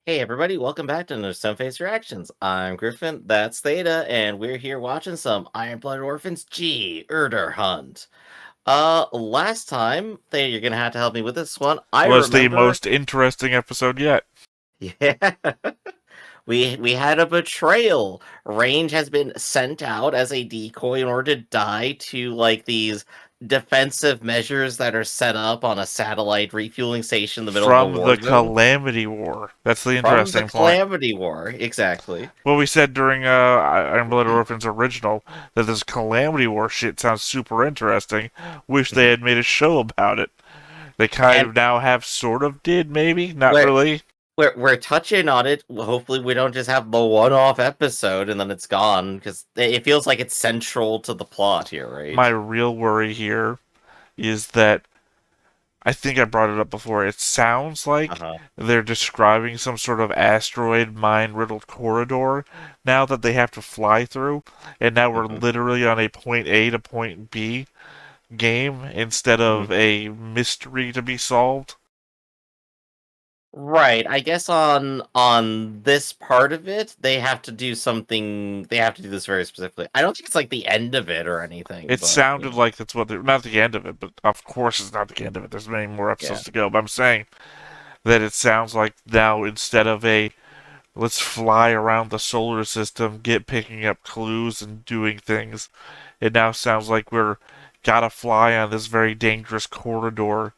Hey everybody, welcome back to No Stone Face Reactions. I'm Griffin, that's Theta, and we're here watching some Iron-Blooded Orphans G Urdr Hunt. Last time, Theta, you're gonna have to help me with this one. I Was the remember, most interesting episode yet. yeah, we had a betrayal. Range has been sent out as a decoy in order to die to like these defensive measures that are set up on a satellite refueling station in the middle of a From war the zone. Calamity War. That's the From the interesting point. Calamity War, exactly. What we said during Iron Blood Orphans original, that this Calamity War shit sounds super interesting. Wish they had made a show about it. They kind And of now have sort of did, maybe? Not we're really. we're touching on it. Hopefully, we don't just have the one-off episode and then it's gone because it feels like it's central to the plot here, My right? real worry here is that I think I brought it up before. It sounds like Uh-huh. they're describing some sort of asteroid mine riddled corridor now that they have to fly through, and now we're Hmm. literally on a point A to point B game instead Hmm. of a mystery to be solved. Right. I guess on this part of it, they have to do something. They have to do this very specifically. I don't think it's like the end of it or anything, It but sounded like that's what they're not the end of it, but of course it's not the end of it. There's many more yeah. episodes to go. But I'm saying that it sounds like now instead of a let's fly around the solar system, get picking up clues and doing things. It now sounds like we're gotta fly on this very dangerous corridor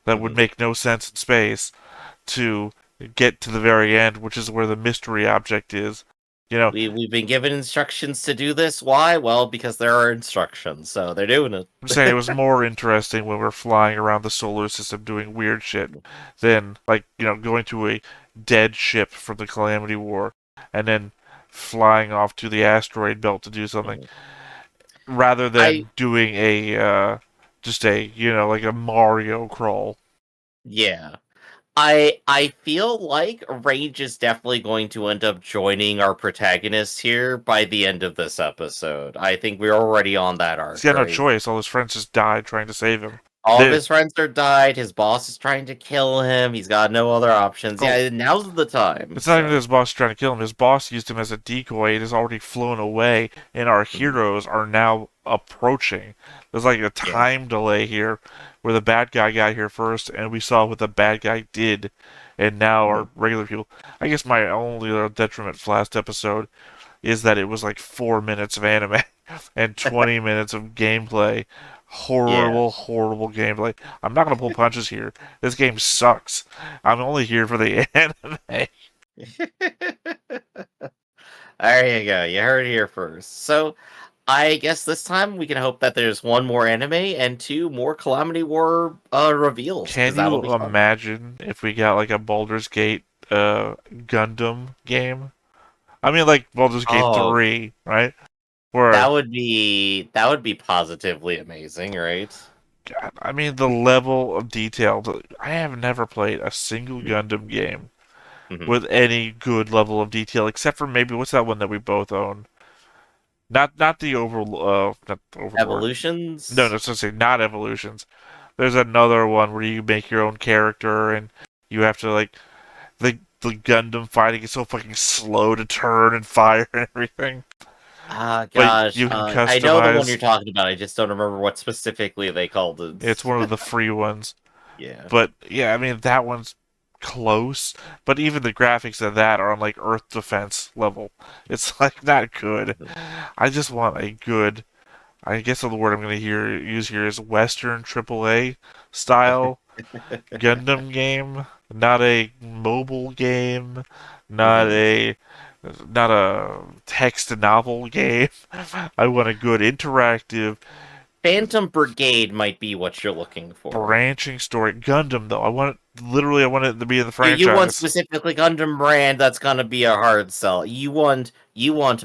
that would Hmm. make no sense in space to get to the very end, which is where the mystery object is. You know, We've been given instructions to do this. Why? Well, because there are instructions, so they're doing I'm saying it it. was more interesting when we're flying around the solar system doing weird shit than, like, going to a dead ship from the Calamity War and then flying off to the asteroid belt to do something. Mhm. Rather I than doing a just a like a Mario crawl. Yeah. I feel like Rage is definitely going to end up joining our protagonist here by the end of this episode. I think we're already on that He's arc, got no right? choice. All his friends just died trying to save him. All of They, his friends are died, his boss is trying to kill him, he's got no other options. oh, Yeah, now's the time, it's not even that so. his boss is trying to kill him. His boss used him as a decoy. It has already flown away, and our Mhm. heroes are now approaching. There's like a Yeah. time delay here, where the bad guy got here first, and we saw what the bad guy did, and now Mhm. our regular people. I guess my only detriment for last episode is that it was like 4 minutes of anime and 20 minutes of gameplay. Yeah. Horrible, horrible gameplay. I'm not gonna pull punches here. This game sucks. I'm only here for the anime. There you go, you heard it here first. So, I guess this time we can hope that there's one more anime and two more Calamity War reveals, because Can that'll you be fun. imagine if we got like a Baldur's Gate Gundam game? I mean, like Baldur's Gate Oh, 3, right? Where that would be positively amazing, right? God, I mean, the level of detail. I have never played a single Gundam game Mhm. with any good level of detail, except for maybe what's that one that we both own? Not the not Overlord. No, Evolutions? no, so say not Evolutions. There's another one where you make your own character and you have to like the Gundam fighting is so fucking slow to turn and fire and everything. Ah, But gosh, you can I know the one you're customize. talking about. I just don't remember what specifically they called It's it. one of the free ones. Yeah. But yeah, I mean that one's close. But even the graphics of that are on like Earth Defense level. It's like not good. I just want a good. I guess the word I'm going to use here is Western AAA style Gundam game, not a mobile game, not Mhm. a not a text novel game. I want a good interactive Phantom Brigade might be what you're looking for. branching story. Gundam though. I want it to be in the You want franchise. specifically Gundam Brand, that's gonna be a hard sell. You want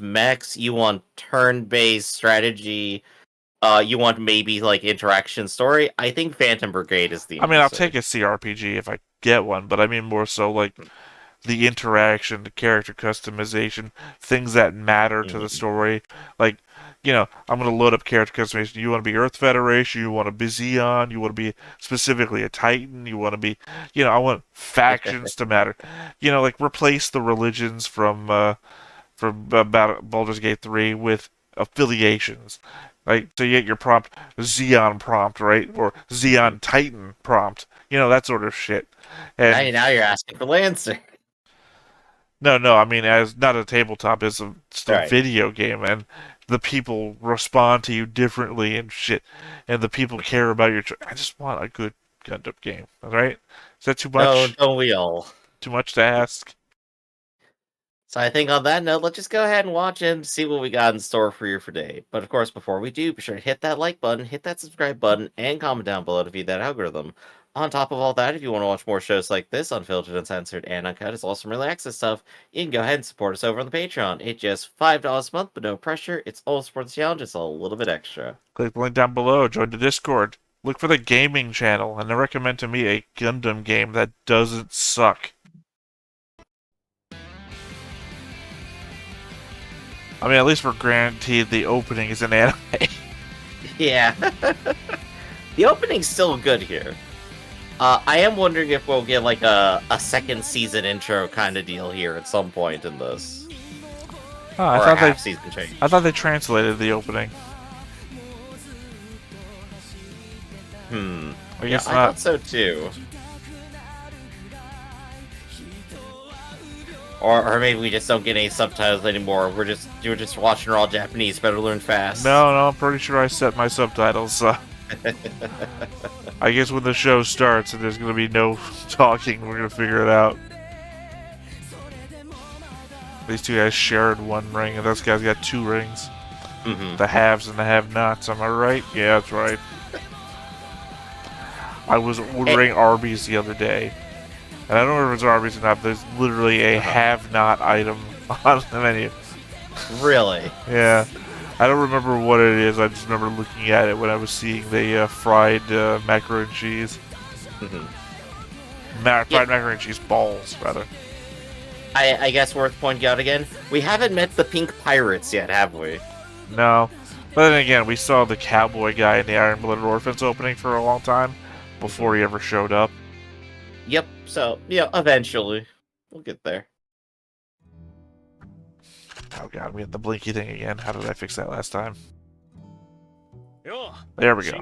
mechs, you want turn-based strategy, you want maybe like interaction story. I think Phantom Brigade is the I mean, I'll answer. take a CRPG if I get one, but I mean more so like the interaction, the character customization, things that matter to the Mhm. story. Like I'm going to load up character customization. You want to be Earth Federation, you want to be Xeon, you want to be specifically a Titan, you want to be, I want factions to matter. Like replace the religions from Baldur's Gate 3 with affiliations. Right? So you get your prompt Xeon prompt, right? Or Xeon Titan prompt. That sort of shit. And Now you're asking for Lancer. no, I mean, as not a tabletop, it's a Right. video game, and the people respond to you differently and shit, and the people care about your. I just want a good Gundam game, all right? Is that too much? Don't we all? Too much to ask? So I think on that note, let's just go ahead and watch and see what we got in store for you for today. But of course, before we do, be sure to hit that like button, hit that subscribe button, and comment down below to feed that algorithm. On top of all that, if you want to watch more shows like this, unfiltered, uncensored, and uncut, as well as some early access stuff, you can go ahead and support us over on the Patreon. It's just $5 a month, but no pressure. It's all support the channel, just a little bit extra. Click the link down below. Join the Discord. Look for the gaming channel, and I recommend to me a Gundam game that doesn't suck. I mean, at least we're guaranteed the opening is an anime. Yeah. The opening's still good here. I am wondering if we'll get like a second season intro kind of deal here at some point in this. Oh, or a half season change. I thought they translated the opening. I guess I not. thought so too. Or maybe we just don't get any subtitles anymore. You're just watching all Japanese. Better learn fast. No, I'm pretty sure I set my subtitles. So. I guess when the show starts and there's gonna be no talking, we're gonna figure it out. These two guys shared one ring, and this guy's got 2 rings. The haves and the have-nots. Am I right? Yeah, that's right. I was ordering Arby's the other day. And I don't know if it's Arby's or not, but there's literally a have-not item on the menu. Really? Yeah. I don't remember what it is, I just remember looking at it when I was seeing the fried macaroni and cheese. Fried macaroni and cheese balls, rather. I guess worth pointing out again, we haven't met the pink pirates yet, have we? No. But then again, we saw the cowboy guy in the Iron Blooded Orphans opening for a long time before he ever showed up. Yep, so, eventually. We'll get there. Oh god, we had the blinky thing again. How did I fix that last time? There we go.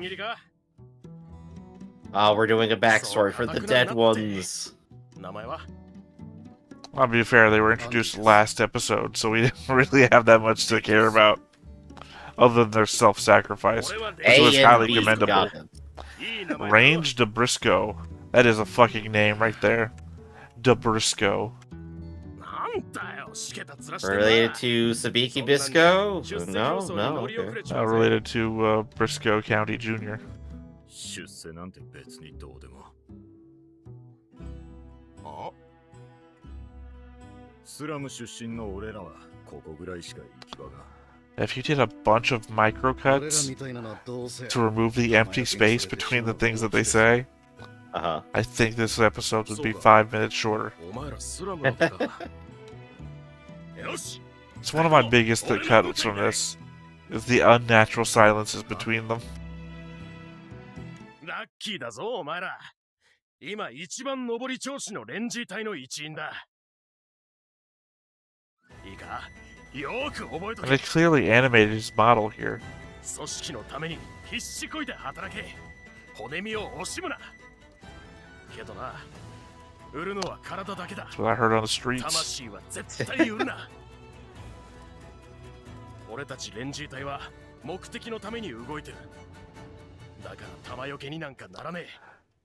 We're doing a backstory for the dead ones. I'll be fair, they were introduced last episode, so we didn't really have that much to care about. Other than their self-sacrifice, which was highly commendable. Range de Briscoe. That is a fucking name right there. De Briscoe. Related to Sabiki Bisco? No, okay. Related to Briscoe County Jr. If you did a bunch of microcuts to remove the empty space between the things that they say, I think this episode would be 5 minutes shorter. It's one of my biggest cuts from this, is the unnatural silences between them. And they clearly animated his model here. That's what I heard on the streets.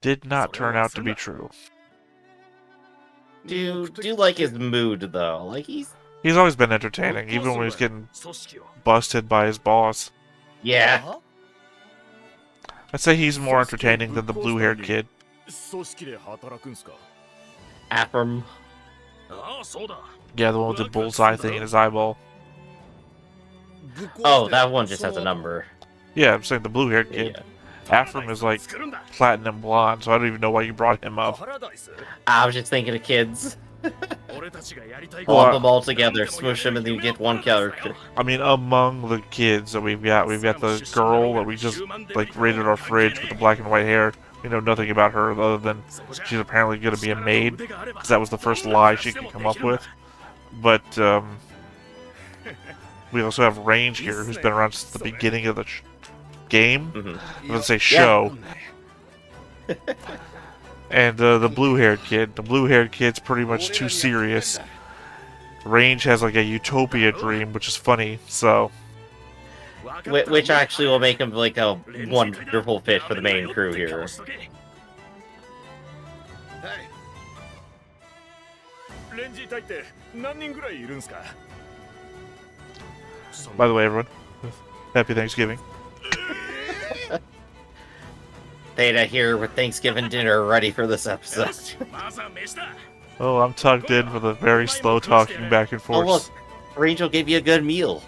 Did not turn out to be true. Do like his mood though? Like he's always been entertaining, even when he's getting busted by his boss. Yeah. I'd say he's more entertaining than the blue-haired kid. Affirm. Yeah, the one with the bullseye thing in his eyeball. Oh, that one just has a number. Yeah, I'm saying the blue-haired kid. Yeah. Affirm is like platinum blonde, so I don't even know why you brought him up. I was just thinking of kids. Lump them all together, smush them, and then you get one character. I mean, among the kids that we've got the girl that we just like raided our fridge with the black and white hair. We know nothing about her other than she's apparently going to be a maid, because that was the first lie she could come up with. But we also have Range here, who's been around since the beginning of the game. Mm-hmm. Let's say show. Yeah. And the blue-haired kid. The blue-haired kid's pretty much too serious. Range has like a utopia dream, which is funny, so... Which actually will make him like a wonderful fit for the main crew here. By the way, everyone, happy Thanksgiving. Theta here with Thanksgiving dinner ready for this episode. Oh, I'm tucked in for the very slow talking back and forth. Oh look, Rangel gave you a good meal.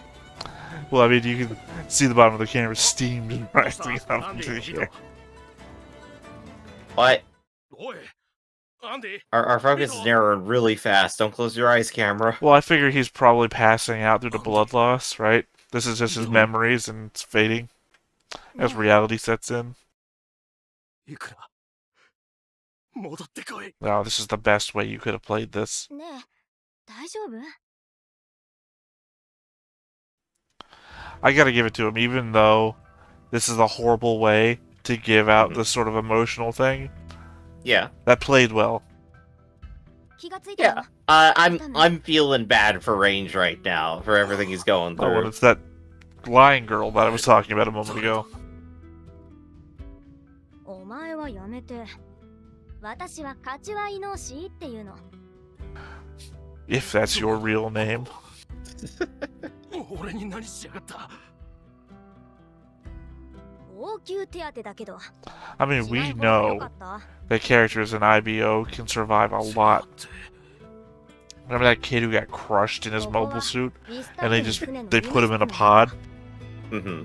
Well, I mean, you can see the bottom of the camera steamed and rising up into the air. What? Our focus is narrowing really fast. Don't close your eyes, camera. Well, I figure he's probably passing out due to blood loss, right? This is just his memories and it's fading as reality sets in. Wow, this is the best way you could have played this. I gotta give it to him, even though this is a horrible way to give out this sort of emotional thing. Yeah. That played well. Yeah. I'm feeling bad for Range right now, for everything he's going through. Oh, and it's that lying girl that I was talking about a moment ago. If that's your real name. I mean, we know that characters in IBO can survive a lot. Remember that kid who got crushed in his mobile suit, and they put him in a pod? Mm-hmm.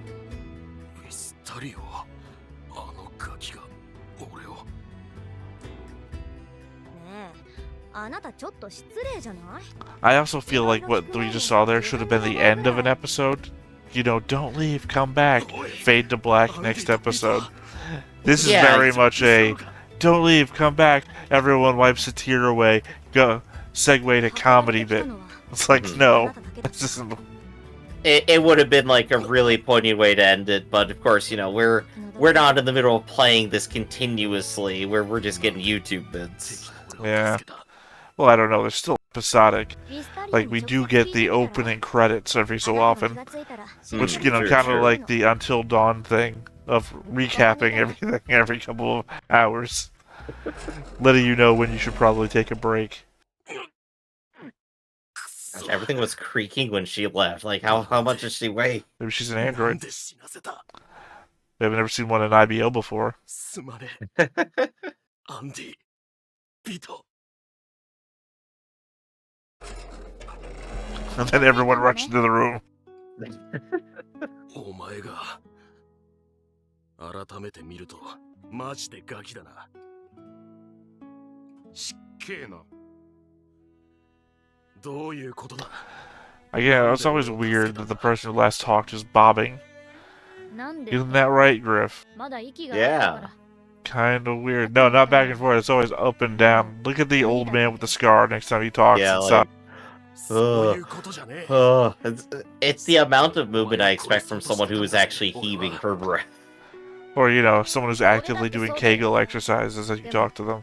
I also feel like what we just saw there should have been the end of an episode. You know, don't leave, come back, fade to black next episode. This is very much a don't leave, come back, everyone wipes a tear away, go segue to comedy bit. It's like, no. This isn't... It would have been like a really poignant way to end it, but of course, you know, we're not in the middle of playing this continuously, we're just getting YouTube bits. Yeah. Well, I don't know, they're still episodic. Like, we do get the opening credits every so often, which, you know, kind of like the Until Dawn thing of recapping everything every couple of hours, letting you know when you should probably take a break. Gosh, everything was creaking when she left. Like, how much does she weigh? Maybe she's an android. We haven't never seen one in IBO before. And then everyone rushed into the room. Again, it's always weird that the person who last talked is bobbing. Isn't that right, Griff? Yeah. Kinda weird. No, not back and forth. It's always up and down. Look at the old man with the scar next time he talks. Yeah, like, it's the amount of movement I expect from someone who is actually heaving for breath. Or, you know, someone who's actively doing Kegel exercises as you talk to them.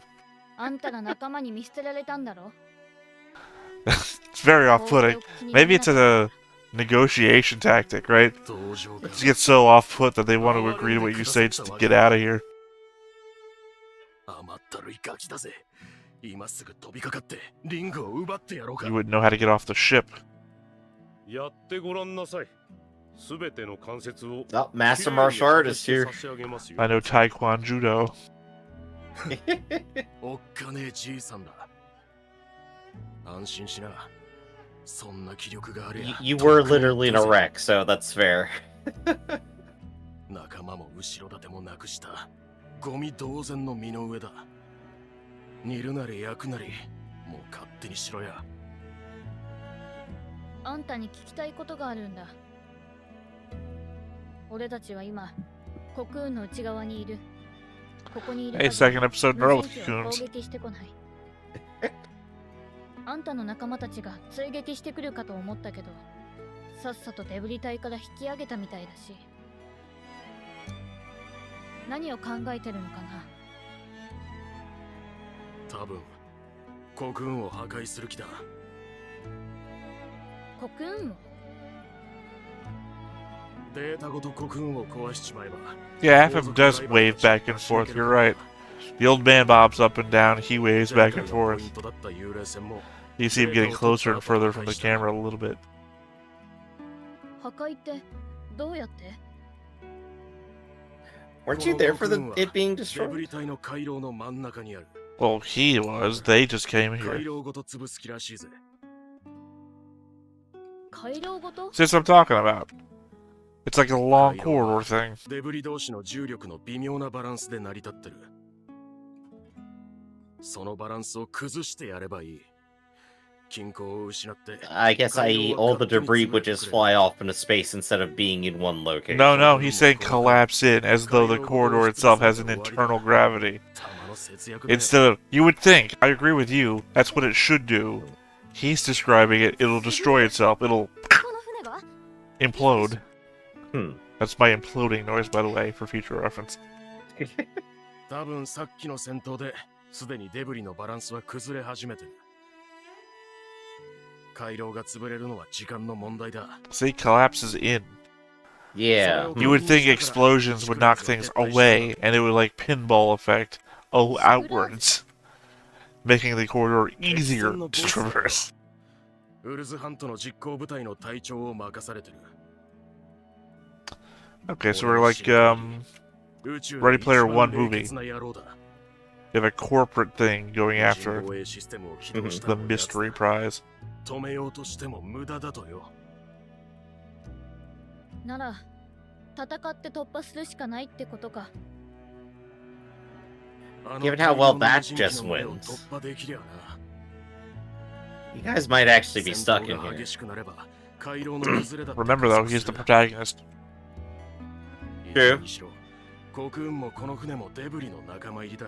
It's very off-putting. Maybe it's a negotiation tactic, right? Just get so off-put that they want to agree to what you say just to get out of here. You wouldn't know how to get off the ship. Oh, Master Martial Artist here. I know Taekwondo Judo. You were literally in a wreck, so that's fair. あんたに聞きたいことがあるんだ。俺たちは今、コクーンの内側にいる。ここにいる Hey, 限り second episode in a 無 row 人 with 機は攻 Coons. 撃してこない。あんたの仲間たちが追撃してくるかと思ったけど、さっさとデブリ隊から引き上げたみたいだし。何を考えてるのかな。多分コクーンを破壊する気だ。コクーンをデータごとコクーンを壊しちまえば。 Yeah, FM does wave back and forth, you're right. The old man bobs up and down, he waves back and forth. You see him getting closer and further from the camera a little bit. 破壊ってどうやって？ Weren't you there for it being デブ destroyed? リ隊の回廊の真ん中にある。 Well, he was. They just came 回 here. 廊ごと潰す気らしいぜ。回廊ごと？ See, that's what I'm talking about. It's like a long corridor thing. デブリ同士の重力の微妙なバランスで成り立ってる。そのバランスを崩してやればいい。均衡を失って。 I guess i.e. all the debris would just fly off into space instead of being in one location. No, he's saying collapse in, as though the corridor itself has an internal gravity. Instead of, you would think, I agree with you, that's what it should do. He's describing it, it'll destroy itself, it'll この船は？ implode. Hmm. That's my imploding noise, by the way, for future reference. 多分さっきの戦闘ですでにデブリのバランスは崩れ始めてる。回廊が潰れるのは時間の問題だ。 See, collapses in. Yeah. You would think explosions would knock things away, and it would like pinball effect, outwards, making the corridor easier to traverse. ウルズハントの実行部隊の隊長を任されてる。 Okay, so we're like, Ready Player One movie. You have a corporate thing going after the mystery prize. 止めようとしても無駄だとよ。なら、戦って突破するしかないってことか。Given how well that just went. You guys might actually be stuck in here. Remember though, he's the protagonist. True. コクーンもこの船もデブリの仲間入りだ。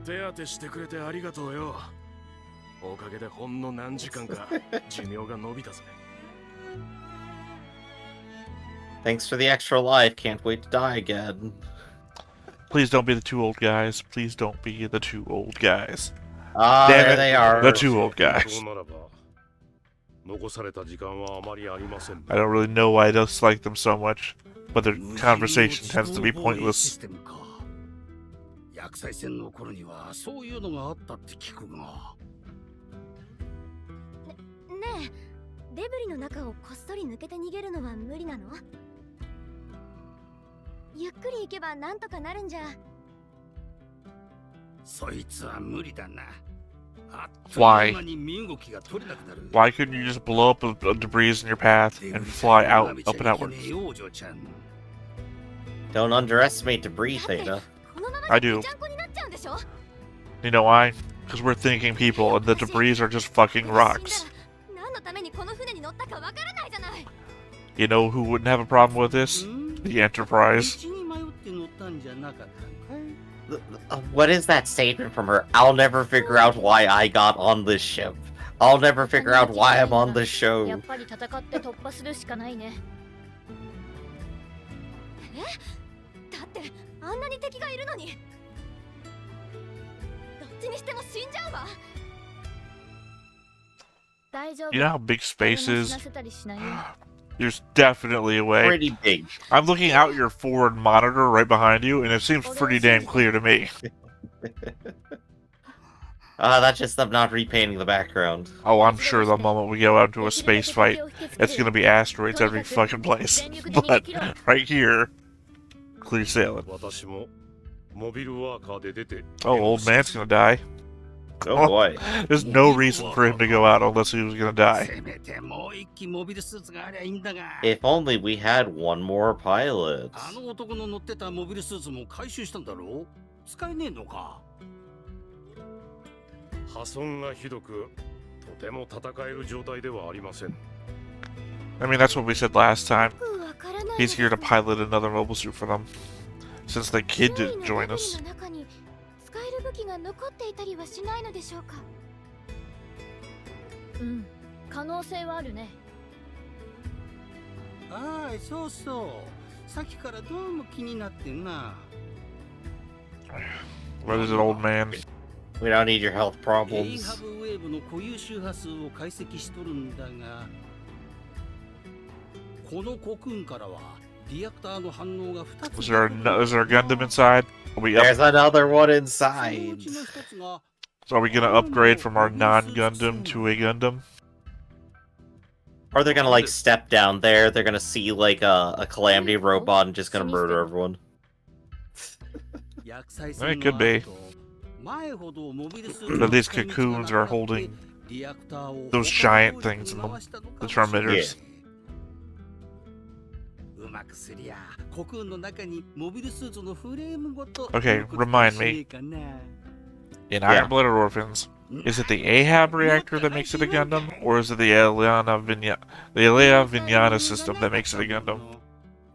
手当てしてくれてありがとうよ。おかげでほんの何時間か寿命が伸びたぜ。Thanks for the extra life. Can't wait to die again. Please don't be the two old guys. Please don't be the two old guys. Ah, Damn there it, they are. the two old guys. I don't really know why I dislike them so much, but their conversation tends to be pointless. 薬剤戦の頃にはそういうのがあったって聞くが。ねえ、デブリの中をこっそり抜けて逃げるのは無理なの？ゆっくり行けばなんとかなるんじゃ。そいつは無理だな。Why? Why couldn't you just blow up the debris in your path and fly out, up and outwards? Don't underestimate debris, Theta. I do. You know why? Because we're thinking people, and the debris are just fucking rocks. You know who wouldn't have a problem with this? The Enterprise. What is that statement from her? I'll never figure out why I got on this ship. I'll never figure out why I'm on this show. やっぱり戦って突破するしかないね。だってあんなに敵がいるのに。どっちにしても死んじゃうわ。大丈夫。 You know how big space 誰も is? 死なせたりしないよ。 There's definitely a way. Pretty big. I'm looking out your forward monitor right behind you, and it seems pretty damn clear to me. That's just them not repainting the background. Oh, I'm sure the moment we go out into a space fight, it's gonna be asteroids every fucking place. But right here, clear sailing. Oh, old man's gonna die. Oh boy. There's no reason for him to go out unless he was gonna die. If only we had one more pilot. あの男の乗ってたモビルスーツも回収したんだろう？使えねえのか？破損がひどく、とても戦える状態ではありません。 I mean, that's what we said last time. よくわからない He's here to pilot another mobile suit for them. Since the kid didn't join us. デブリの中に使える武器が残っていたりはしないのでしょうか。うん、可能性はあるね。ああ、そうそう。さっきからどうも気になってんな。 What is it, old man? We don't need your health エイ problems. ハブウェーブの固有周波数を解析しとるんだが、このコクーンからはリアクターの反応が2つ。 Is there a Gundam inside? Are we, There's another one そのう inside. ちの一つが so are we gonna upgrade from our non-Gundam to a Gundam? Or they're gonna like step down there, they're gonna see like a calamity robot and just gonna murder everyone. It could be. But these cocoons are holding those giant things in them, the transmitters. Okay, remind me. In Iron-Blooded Orphans, is it the Ahab reactor that makes it a Gundam, or is it the Elena Vignana system that makes it a Gundam?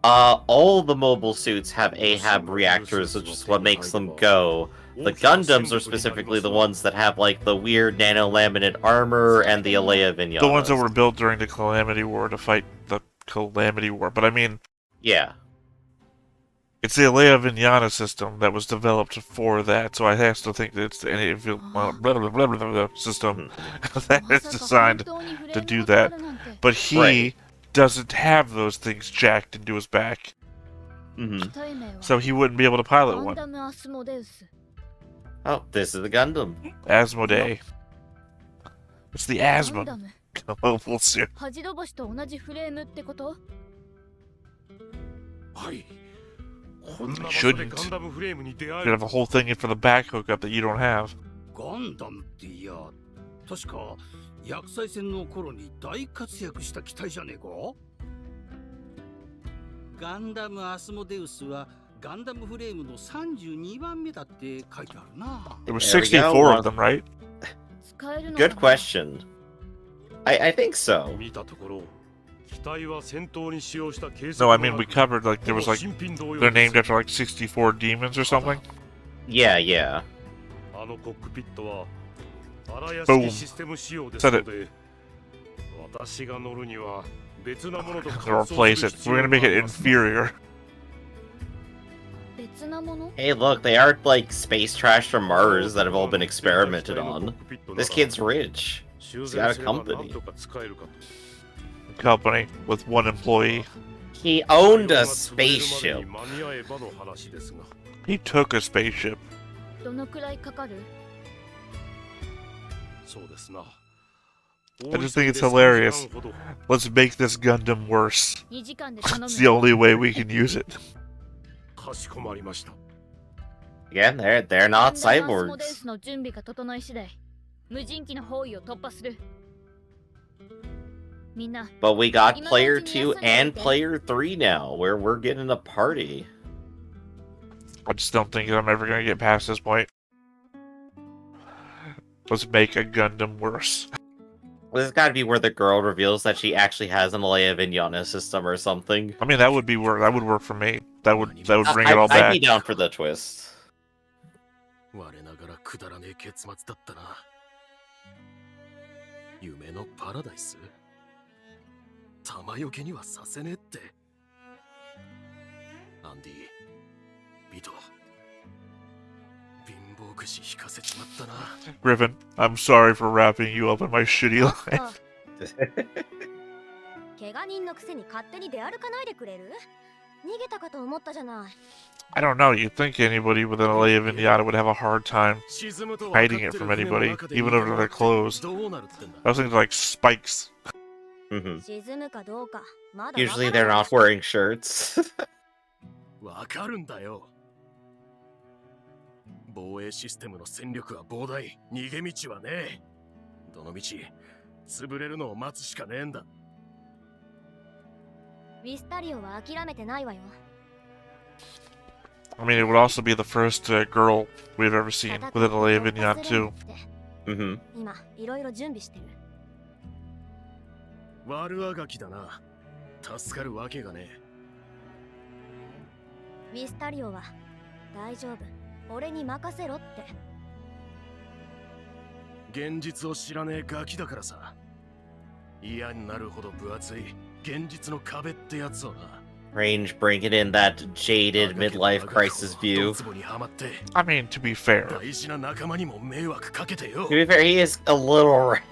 All the mobile suits have Ahab reactors, which is what makes them go. The Gundams are specifically the ones that have like the weird nano-laminate armor and the Alea Vignanas. The ones that were built during the Calamity War to fight the Calamity War, but I mean... Yeah. It's the Alea Vignana system that was developed for that, so I have to think that it's the system that is designed to do that. But he doesn't have those things jacked into his back. So he wouldn't be able to pilot one. Oh, this is the Gundam. Asmodee. It's the Asmod. We'll see. ハジロボシと同じフレームってこと？はい。こんな場 You 所で shouldn't. ガンダムフレームに出会 You え could る have a whole thing in for the back hookup that you don't have. ガンダムっていや、確か薬剤戦の頃に大活躍した機体じゃねえか。ガンダムアスモデウスはガンダムフレームの32番目だって書いてあるな。 There were There we go. 64 of them, right? 使えるの Good かな？ question. I think so. 見たところ、機体は戦闘に使用した形跡 No, I が mean, な we く covered, like, there was, like, 新品同様 they're です named after, like, 64 demons or something. Yeah, yeah. あのコックピットは荒屋 Boom. 敷システム仕様です Said の it. で、私が乗るには別なものと Or replace it. We're gonna make it inferior. 別なもの？ Hey, look, they aren't like space trash from Mars that have all been experimented on. This kid's rich. He's got a company. Company with one employee. He owned a spaceship. He took a spaceship. どのくらいかかる？ I just think it's hilarious. Let's make this Gundam worse. 2時間で頼む。 It's the only way we can use it. かしこまりました。 Again, they're not ガンダムアスモデウ cyborgs. スの準備が整い次第、無人機の包囲を突破する。みんな、 But we got player 2 and player 3 now, where we're getting a party. I just don't think I'm ever gonna get past this point. Let's make a Gundam worse. This has got to be where the girl reveals that she actually has an Alea Vignana system or something. I mean, that would work for me. That would bring it all I'd back. be down for the twist. 我ながらくだらねえ結末だったな。夢のパラダイス？玉よけにはさせねえって。アンディ、ビト、貧乏くじ引かせちまったな。Griffin, I'm sorry for wrapping you up in my shitty life. あ怪我人のくせに勝手に出歩かないでくれる？逃げたかと思ったじゃない。 I don't know. You'd think anybody with an Alea Vignana would have a hard time hiding it from anybody, even under their clothes. Those things are like spikes. Mhm. 沈むかどうかまだ Usually they're not wearing shirts. わかるんだよ。防衛システムの戦力は膨大。逃げ道はねえ。どの道、潰れるのを待つしかねえんだ。ウィスタリオは諦めてないわよ。 I mean, it would also be the first girl we've ever seen with an Alea Vignana too. Mm-hmm. 今いろいろ準備してる。悪あがきだな。助かるわけがねウィスタリオは大丈夫、俺に任せろって。え。現実を知らねえガキだからさ。嫌になるほど分厚い現実の壁ってやつをな。Range bringing in that jaded midlife crisis view. I mean, to be fair. To be fair, he is a little right.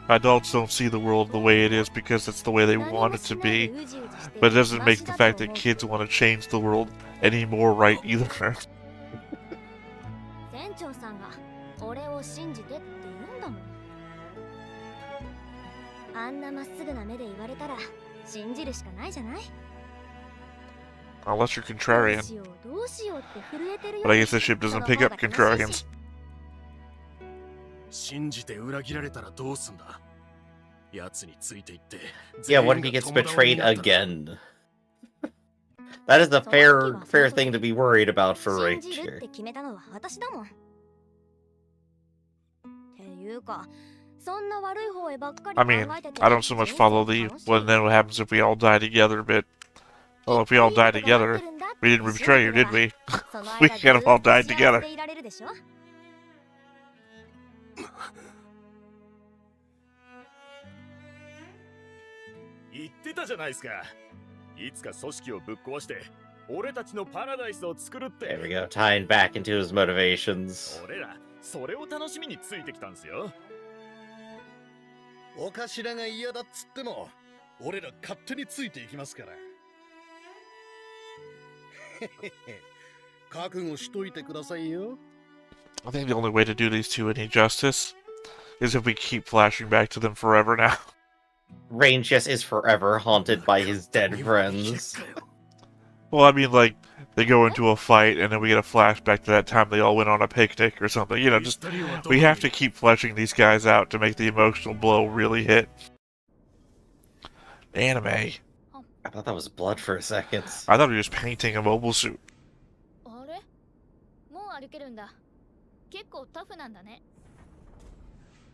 Adults don't see the world the way it is because it's the way they want it to be. But it doesn't make the fact that kids want to change the world any more right either. 船長さんが俺を信じてって言うんだもん。あんなまっすぐな目で言われたら信じるしかないじゃない。 Unless you're contrarian. But I guess this ship doesn't pick up contrarians. 信じて裏切られたらどうすんだ。奴についていって。Yeah, what if he gets betrayed again? That is a fair thing to be worried about for Range here. I mean, I don't so much follow the well, then what happens if we all die together bit. Well, if we all die together, we didn't betray you, did we? We kind of all died together. 言ってたじゃないですか。いつか組織をぶっ壊して俺たちのパラダイスを作るって。 There we go, tying back into his motivations. 俺らそれを楽しみについてきたんですよ。お頭が嫌だっつっても俺ら勝手についていきますから。覚悟しといてくださいよ。 I think the only way to do these two any justice is if we keep flashing back to them forever now. Range just is forever haunted by his dead friends. Well, I mean, like, they go into a fight and then we get a flashback to that time they all went on a picnic or something. You know, just, we have to keep fleshing these guys out to make the emotional blow really hit. Anime. I thought that was blood for a second. I thought he was painting a mobile suit. 結構タフなんだね。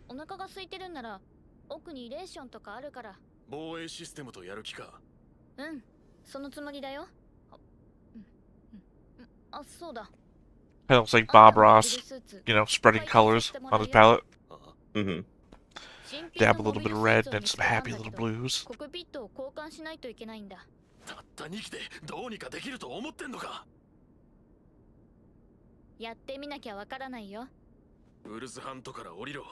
お腹が空いてるんなら奥にレーションとかあるから。防衛システムとやる気か。うん、そのつもりだよ。あ、そうだ。 It looks like Bob Ross, you know, spreading colors on his palette. Mm-hmm. Dab a little bit of red and some happy little blues. コクピットを交換しないといけないんだ。たった2機でどうにかできると思ってんのか。やってみなきゃわからないよ。ウルズハントから降りろ。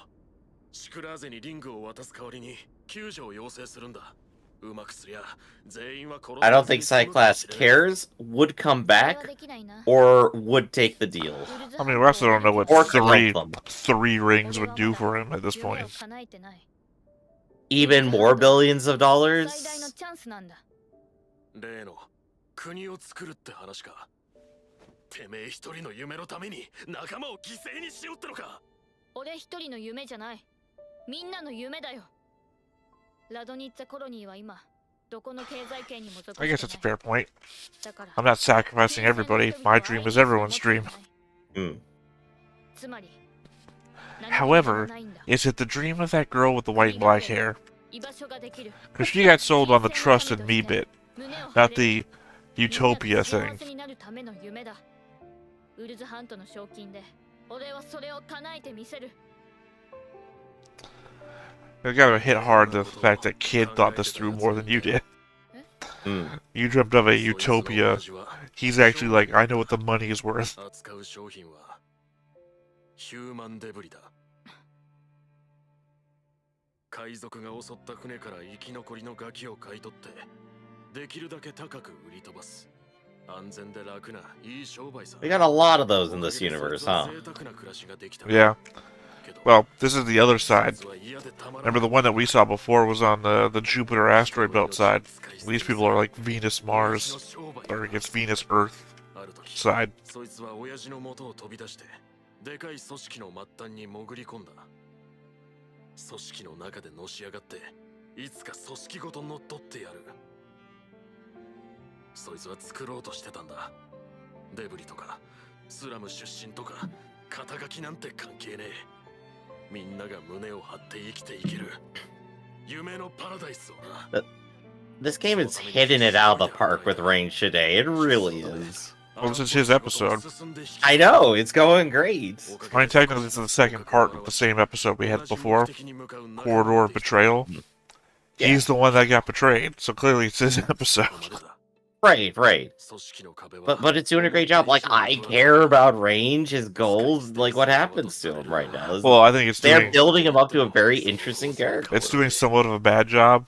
シクラーゼにリングを渡す代わりに救助を要請するんだ。うまくすりゃ全員は殺す。I don't think Cyclass cares, would come back, or would take the deal. I mean, we also don't know what three rings would do for him at this point. Even more billions of dollars? 例の国を作るって話か。てめえ一人の夢のために仲間を犠牲にしようってのか。俺一人の夢じゃない。みんなの夢だよ。ラドニッツァコロニーは今どこの経済圏にも属してない。 I guess that's a fair point. I'm not sacrificing everybody. My dream is everyone's dream. However, is it the dream of that girl with the white and black hair? Because she got sold on the trust in me bit, not the utopia thing. I gotta hit hard the fact that Kid thought this through more than you did. You dreamt of a utopia. He's actually like, I know what the money is worth. 海賊が襲った船から生き残りのガキを買い取ってできるだけ高く売り飛ばす。安全で楽ないい商売さ。 We got a lot of those in this universe, huh? Yeah. Well, this is the other side. Remember the one that we saw before was on the Jupiter asteroid belt side. These people are like Venus, Mars, or I guess Venus, Earth side. そいつは親父の元を飛び出してでかい組織の末端に潜り込んだ。組織の中でのし上がっていつか組織ごと乗っ取ってやる。そいつは作ろうとしてたんだ。デブリとかスラム出身とか肩書きなんて関係ねえ。みんなが胸を張って生きていける夢のパラダイスをな。 This game is hitting it out of the park with range today. It really is. Well, this is his episode. I know, it's going great. I mean, technically, this is the second part of the same episode we had before. Corridor of Betrayal. Yeah. He's the one that got betrayed, so clearly it's his episode. Right. But it's doing a great job. Like, I care about range, his goals, like what happens to him right now. Well, I think They're building him up to a very interesting character. it's doing somewhat of a bad job,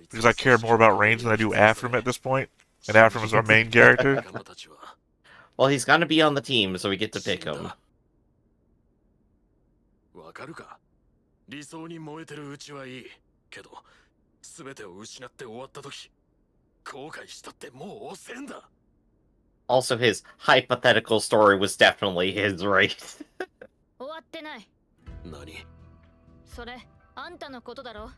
because I care more about Range than I do Afram at this point. And Afram is our main character. Well, he's gonna be on the team, so we get to pick him. わかるか？理想に燃えてるうちはいいけど、全てを失って終わった時、後悔したってもう遅えんだ。 Also, his hypothetical story was definitely his, right? 終わってない。何？それあんたのことだろ。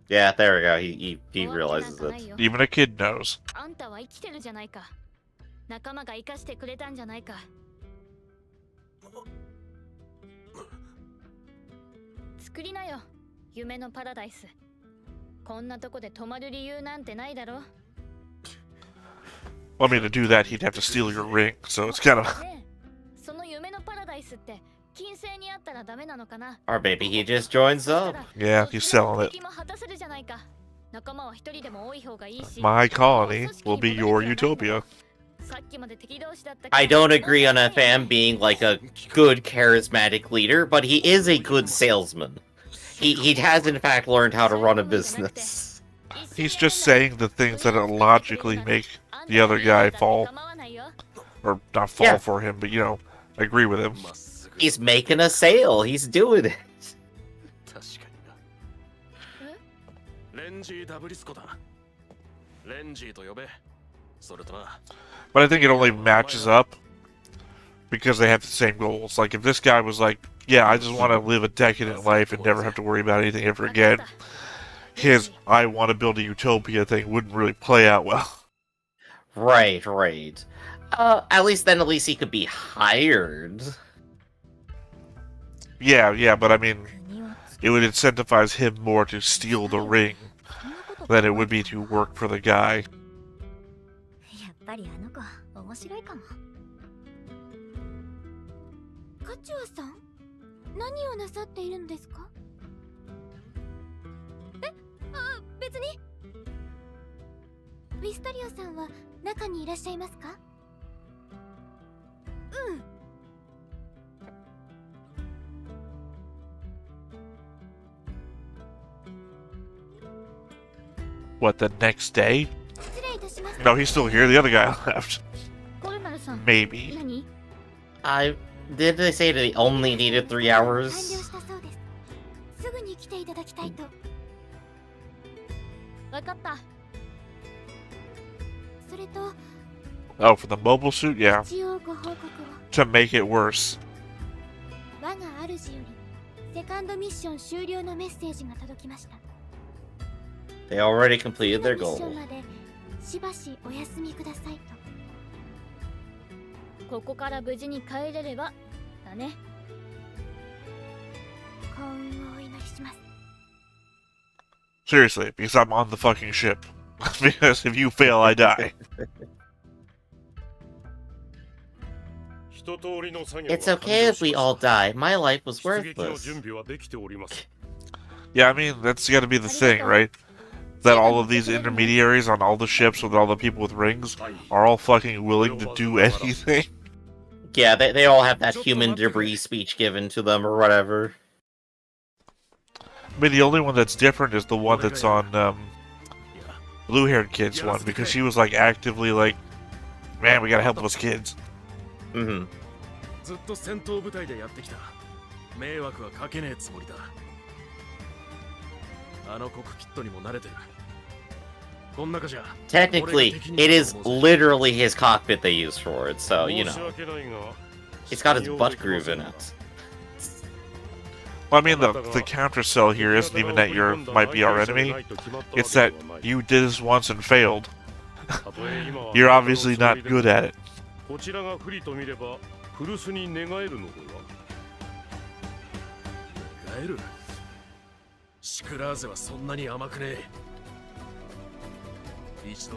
Yeah, there we go. He realizes it. Even a kid knows. あんたは生きてるじゃないか。仲間が生かしてくれたんじゃないか。作りなよ、夢のパラダイス。こんなとこで泊まる理由なんてないだろ。 Well, I mean, to do that, he'd have to steal your ring, so it's kind of... ねえ、その夢のパラダイスって金星にあったらダメなのかな。 Or maybe he just joins up. Yeah, he's selling it. 敵も果たせるじゃないか。仲間は一人でも多い方がいいし。 My colony will be your utopia. さっきまで敵同士だったけど。 I don't agree on FM being like a good charismatic leader, but he is a good salesman. He has in fact learned how to run a business. He's just saying the things that logically make the other guy fall. Or not fall Yeah. for him, but, you know, agree with him. He's making a sale. He's doing it. 確かにな。レンジー・ダブリスコだ。レンジーと呼べ。それとな。 But I think it only matches up because they have the same goals. Like, if this guy was like, yeah, I just want to live a decadent life and never have to worry about anything ever again, his I want to build a utopia thing wouldn't really play out well. Right. At least he could be hired. Yeah, but I mean, it would incentivize him more to steal the ring than it would be to work for the guy. やっぱりあの子面白いかも。カチュアさん、何をなさっているんですか？別に。ウィスタリオさんは中にいらっしゃいますか？うん。 What, the next day? No, he's still here. The other guy left. コルマルさん。 Maybe. 何？ Did they say that he only needed 3 hours? 完了したそうです。すぐに来ていただきたいと。わかった。それと、 Oh, for the mobile suit? Yeah. 一応ご報告を。 To make it worse. 我が主よりセカンドミッション終了のメッセージが届きました。 They already completed their 次の goal. ミッションまでしばしお休みくださいと。ここから無事に帰れればだね。幸運をお祈りします。 Seriously, because I'm on the fucking ship. Because if you fail, I die. It's okay if we all die. My life was worthless. Yeah, I mean, that's gotta be the thing, right? That all of these intermediaries on all the ships with all the people with rings are all fucking willing to do anything. Yeah, they all have that human debris speech given to them or whatever. I mean, the only one that's different is the one that's on, blue-haired kid's one, because she was, like, actively like, man, we gotta help those kids. Mm-hmm. ずっと戦闘部隊でやってきた。迷惑はかけねえつもりだ。あのコックピットにも慣れてる。こん中じゃ。 Technically, it is literally his cockpit they use for it, so, you know. It's got his butt groove in it. Well, I mean, the counter cell here isn't even that you might be our enemy. It's that you did this once and failed. You're obviously not good at it. 古巣に寝返るのでは。寝返る？シクラーゼはそんなに甘くねえ。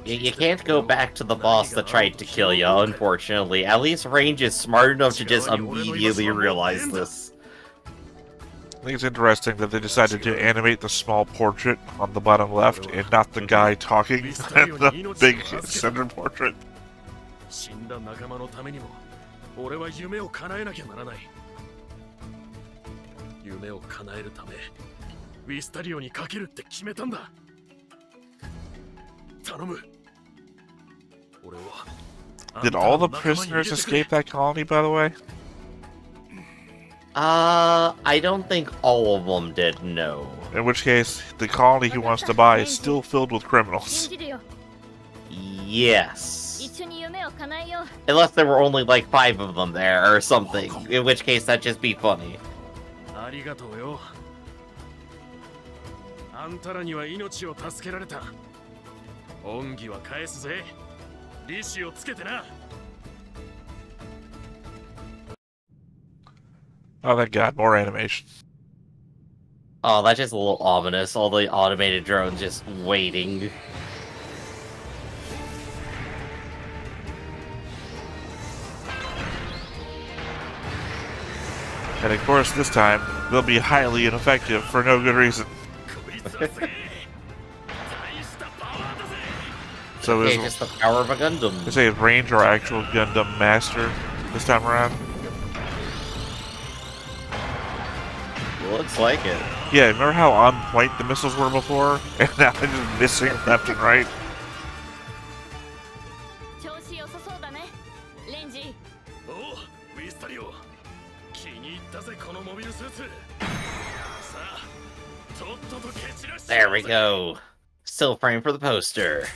You can't go back to the boss that tried to kill you, unfortunately. At least Range is smart enough to just immediately realize this. I think it's interesting that they decided to animate the small portrait on the bottom left and not the guy talking in the big center portrait. 死んだ仲間のためにも俺は夢を叶えなきゃならない。夢を叶えるためウィスタリオにかけるって決めたんだ。頼む。俺は Did all the prisoners escape that colony, by the way? I don't think all of them did, no. In which case, the colony he wants to buy is still filled with criminals. Yes. Unless there were only like 5 of them there or something, in which case that'd just be funny. ありがとうよ。あんたらには命を助けられた。恩義は返すぜ。利子をつけてな。Oh, thank God, more animation. Oh, that's just a little ominous. All the automated drones just waiting. And of course, this time, they'll be highly ineffective for no good reason. So Okay, just the power of a Gundam. They say Range or actual Gundam Master this time around. Looks like it. Yeah, remember how on point the missiles were before? And now they're just missing left and right? There we go. Still frame for the poster.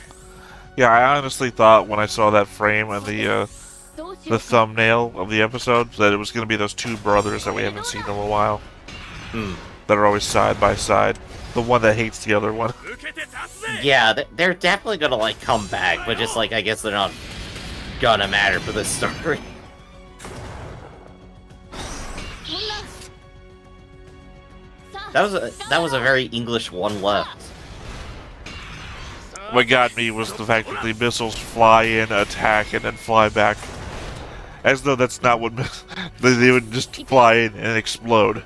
Yeah, I honestly thought when I saw that frame and the thumbnail of the episode that it was going to be those 2 brothers that we haven't seen in a while. That are always side by side. The one that hates the other one. Yeah, they're definitely gonna like come back, but just like I guess they're not gonna matter for this story. That was a very English one left. What got me was the fact that the missiles fly in, attack, and then fly back. As though that's not what they would just fly in and explode.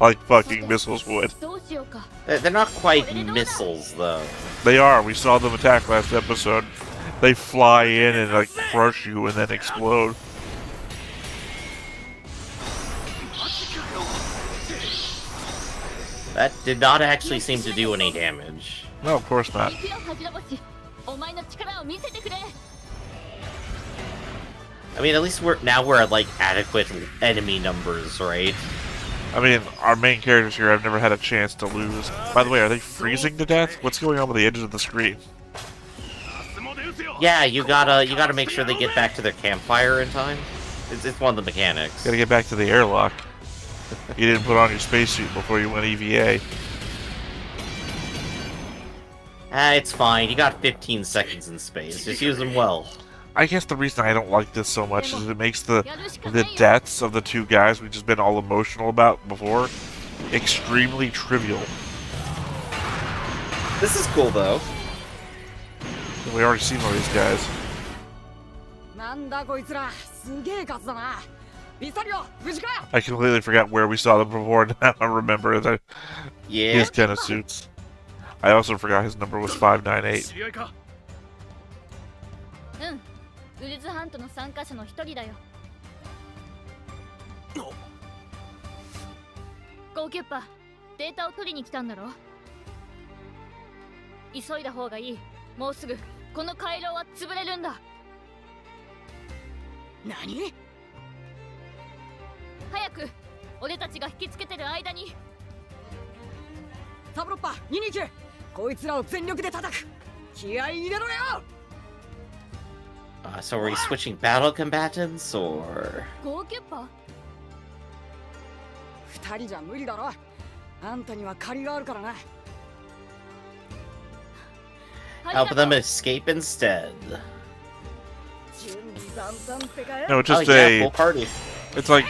Like fucking missiles would. They're not quite missiles, though. They are. We saw them attack last episode. They fly in and like crush you and then explode. That did not actually seem to do any damage. No, of course not. I mean, at least we're at like adequate enemy numbers, right? I mean, our main characters here have never had a chance to lose. By the way, are they freezing to death? What's going on with the edges of the screen? Yeah, you gotta make sure they get back to their campfire in time. It's one of the mechanics. Gotta get back to the airlock. You didn't put on your spacesuit before you went EVA. It's fine. You got 15 seconds in space. Just use them well. I guess the reason I don't like this so much is it makes the deaths of the 2 guys we've just been all emotional about before extremely trivial. This is cool, though. We already seen all these guys. I completely forgot where we saw them before, now I remember that his kind of suits. I also forgot his number was 598. ウルズハントの参加者の1人だよ。ゴーキュッパ、データを取りに来たんだろ。急いだ方がいい。もうすぐこの回廊は潰れるんだ。何？早く俺たちが引きつけてる間に。サブロッパ、229、こいつらを全力で叩く。気合い入れろよ。So are we switching battle combatants, or...? Goalkeeper? 2人じゃ無理だろ。あんたには借りがあるからな。Help them escape instead. No, it's Oh just yeah, full party. it's like,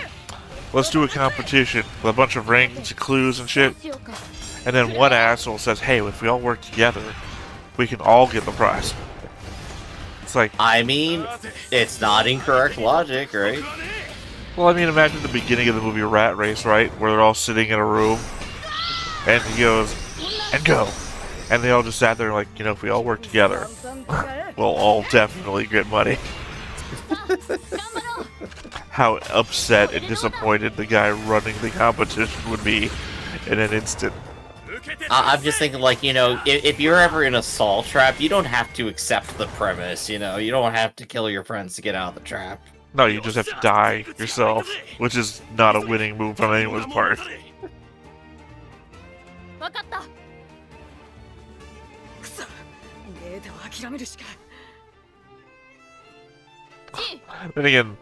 let's do a competition with a bunch of rings and clues and shit. And then one asshole says, hey, if we all work together, we can all get the prize. It's like, I mean, it's not incorrect logic, right? well, I mean, imagine the beginning of the movie Rat Race, right? Where they're all sitting in a room, and he goes, and go. And they all just sat there like, if we all work together, we'll all definitely get money. How upset and disappointed the guy running the competition would be in an instant. I'm just thinking, like, if you're ever in a Saul trap, you don't have to accept the premise, you don't have to kill your friends to get out of the trap. No, you just have to die yourself, which is not a winning move on anyone's part. わかった。くそ、データは諦めるしか。Then again,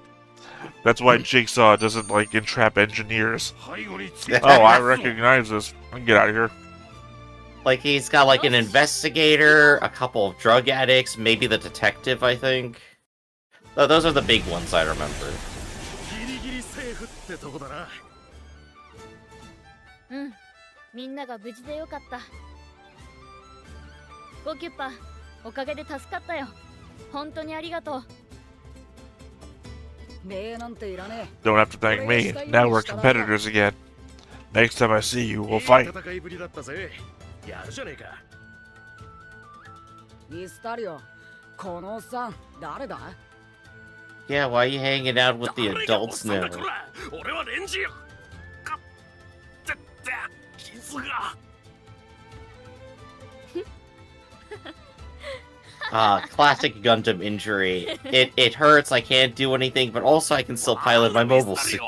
that's why Jigsaw doesn't like entrap engineers. Oh, I recognize this. I can get out of here. Like, he's got, like, an investigator, a couple of drug addicts, maybe the detective, I think. Oh, those are the big ones I remember. ギリギリセーフってとこだな。うん、みんなが無事でよかった。ゴキュッパ、おかげで助かったよ。本当にありがとう。 Don't have to thank me. Now we're competitors again. Next time I see you, we'll fight. 戦いぶりだったぜ。やるじゃねえか。ミスタリオ、このおっさん誰だ? Yeah, why are you hanging out with the adults now? 俺はレンジよ。かって傷が。Classic Gundam injury. It hurts, I can't do anything, but also I can still pilot my mobile suit.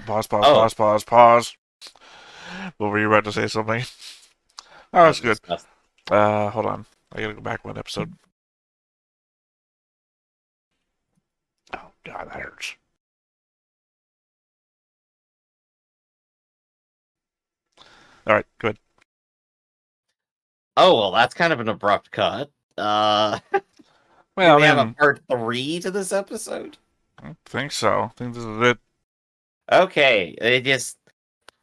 Pause. What were you about to say something? Oh, that's good. Hold on. I gotta go back one episode. Oh, God, that hurts. Alright, good. Oh, well, that's kind of an abrupt cut. Well, do we have a part 3 to this episode? I don't think so. I think this is it. Okay,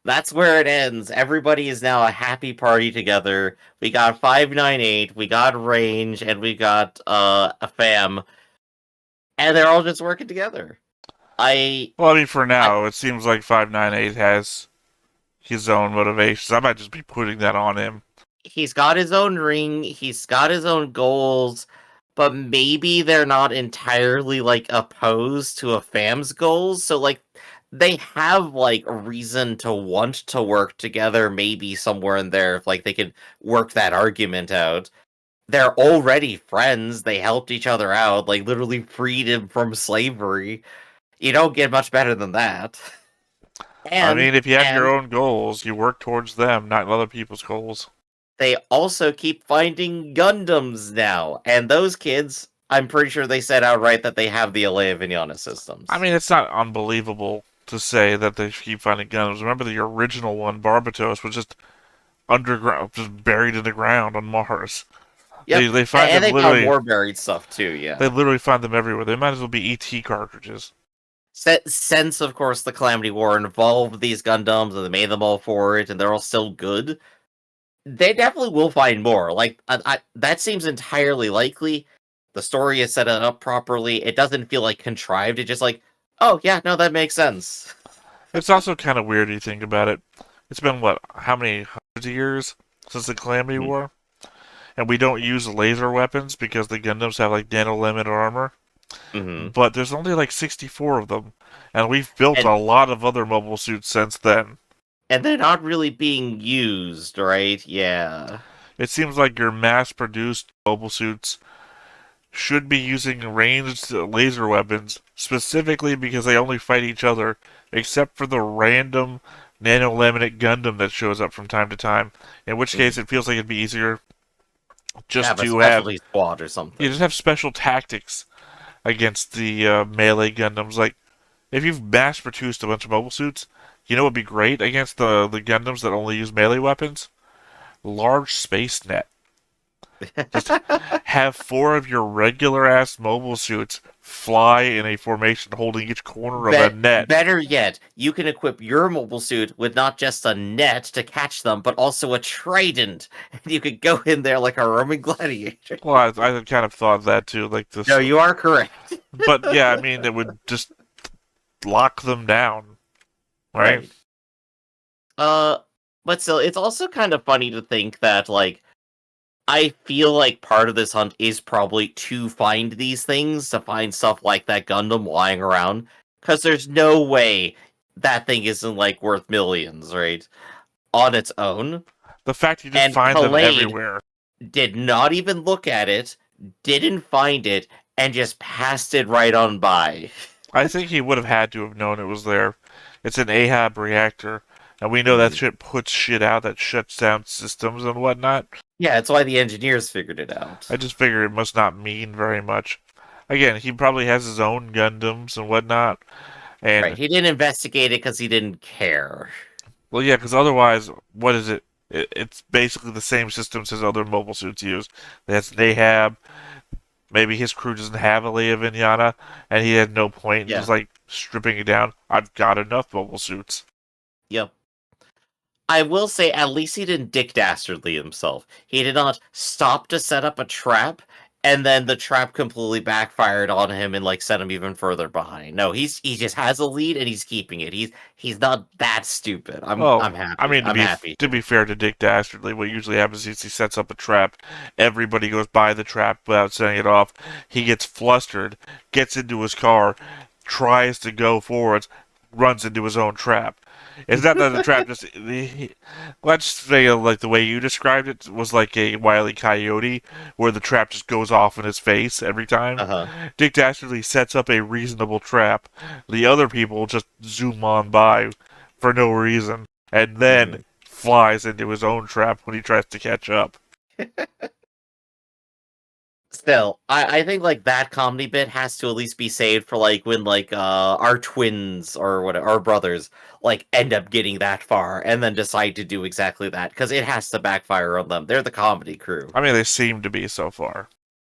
that's where it ends. Everybody is now a happy party together. We got 598, we got Range, and we got a fam. And they're all just working together. Well, I mean, for now, it seems like 598 has his own motivations. I might just be putting that on him. He's got his own ring, he's got his own goals, but maybe they're not entirely, like, opposed to a fam's goals. So, like, they have, like, a reason to want to work together, maybe somewhere in there, if, like, they could work that argument out. They're already friends, they helped each other out, like, literally freed him from slavery. You don't get much better than that. I mean, if you have your own goals, you work towards them, not other people's goals. They also keep finding Gundams now, and those kids, I'm pretty sure they said outright that they have the Alea Vignana systems. I mean, it's not unbelievable to say that they keep finding Gundams. Remember the original one, Barbatos, was just underground, just buried in the ground on Mars. Yep. They find and them they found more buried stuff too, yeah. They literally find them everywhere. They might as well be ET cartridges. Since, of course, the Calamity War involved these Gundams, and they made them all for it, and they're all still good, they definitely will find more. Like, that seems entirely likely. The story is set up properly. It doesn't feel, like, contrived. It's just like, oh, yeah, no, that makes sense. It's also kind of weird you think about it. It's been, what, how many hundreds of years since the Calamity War? And we don't use laser weapons because the Gundams have, like, nano-limit armor. Mm-hmm. But there's only like 64 of them, and we've built a lot of other mobile suits since then. And they're not really being used, right? Yeah. It seems like your mass-produced mobile suits should be using ranged laser weapons, specifically because they only fight each other, except for the random nano-laminate Gundam that shows up from time to time, in which case it feels like it'd be easier just to have a squad or something. You just have special tactics against the melee Gundams. Like, if you've mass-produced a bunch of mobile suits, You know what would be great against the Gundams that only use melee weapons? Large space net. Just have 4 of your regular ass mobile suits fly in a formation holding each corner of a net. Better yet, you can equip your mobile suit with not just a net to catch them, but also a trident. And you could go in there like a Roman gladiator. Well, I kind of thought that too, like this. No, you are correct. But yeah, I mean, it would just lock them down, right? But still, it's also kind of funny to think that, like, I feel like part of this hunt is probably to find these things, to find stuff like that Gundam lying around, because there's no way that thing isn't, like, worth millions, right? On its own. The fact you just And find them Khalid everywhere. did not even look at it, didn't find it, and just passed it right on by. I think he would have had to have known it was there. It's an Ahab reactor, and we know that shit puts shit out that shuts down systems and whatnot. Yeah, that's why the engineers figured it out. I just figure it must not mean very much. Again, he probably has his own Gundams and whatnot. And, Right, he didn't investigate it because he didn't care. well, yeah, because otherwise, what is it? It's basically the same systems his other mobile suits use. That's an Ahab. Maybe his crew doesn't have a Leia Vinyana, and he had no point in just, like, stripping it down. I've got enough mobile suits. Yep. I will say, at least he didn't Dick Dastardly himself. He did not stop to set up a trap, and then the trap completely backfired on him and, like, set him even further behind. No, he just has a lead and he's keeping it. He's not that stupid. I'm happy. I mean, to be fair to Dick Dastardly, what usually happens is he sets up a trap. Everybody goes by the trap without setting it off. He gets flustered, gets into his car, tries to go forwards, runs into his own trap. It's not that the trap just... Let's say, like, the way you described it was like a Wile E. Coyote, where the trap just goes off in his face every time. Dick Dastardly sets up a reasonable trap. The other people just zoom on by for no reason, and then flies into his own trap when he tries to catch up. Still, I think, like, that comedy bit has to at least be saved for, like, when, like, our twins or whatever, our brothers, like, end up getting that far and then decide to do exactly that, because it has to backfire on them. They're the comedy crew. I mean, they seem to be so far.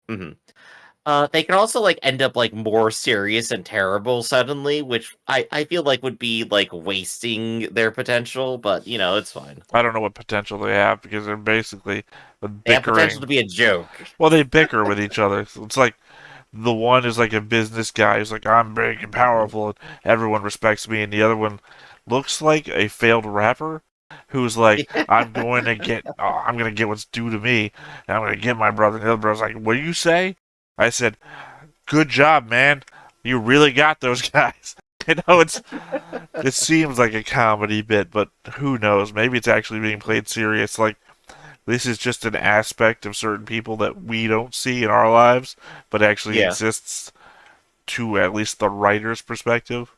They can also, like, end up, like, more serious and terrible suddenly, which I feel like would be, like, wasting their potential, but, you know, it's fine. I don't know what potential they have, because they're basically bickering. They have potential to be a joke. Well, they bicker with each other. It's like the one is like a business guy who's like, I'm big and powerful and everyone respects me, and the other one looks like a failed rapper who's like, I'm gonna get what's due to me, and I'm gonna get my brother. And the other brother's like, what do you say? I said, good job, man. You really got those guys. You know, it seems like a comedy bit, but who knows? Maybe it's actually being played serious. Like, this is just an aspect of certain people that we don't see in our lives, but actually exists to at least the writer's perspective.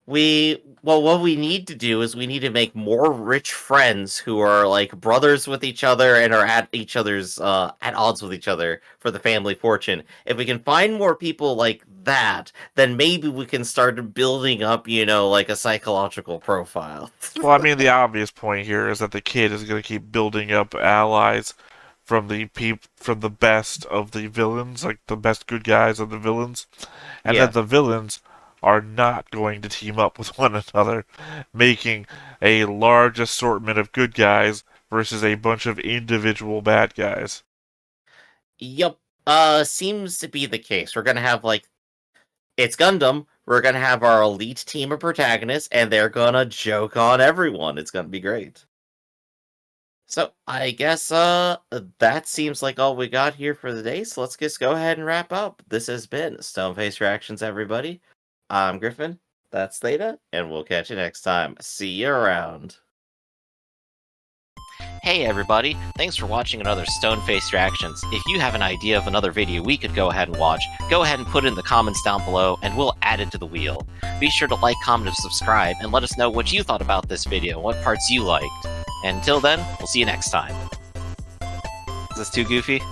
What we need to do is we need to make more rich friends who are, like, brothers with each other and are at each other's at odds with each other for the family fortune. If we can find more people like that, then maybe we can start building up, you know, like, a psychological profile. Well, I mean, the obvious point here is that the kid is going to keep building up allies from the best of the villains, like the best good guys of the villains, and that the villains are not going to team up with one another, making a large assortment of good guys versus a bunch of individual bad guys. Yep. Seems to be the case. We're gonna have, like, it's Gundam. We're gonna have our elite team of protagonists, and they're gonna joke on everyone. It's gonna be great. So, I guess, that seems like all we got here for the day, so let's just go ahead and wrap up. This has been Stoneface Reactions, everybody. I'm Griffin, that's Theta, and we'll catch you next time. See you around. Hey everybody, thanks for watching another Stoneface Reactions. If you have an idea of another video we could go ahead and watch, go ahead and put it in the comments down below, and we'll add it to the wheel. Be sure to like, comment, and subscribe, and let us know what you thought about this video, and what parts you liked. And until then, we'll see you next time. Is this too goofy?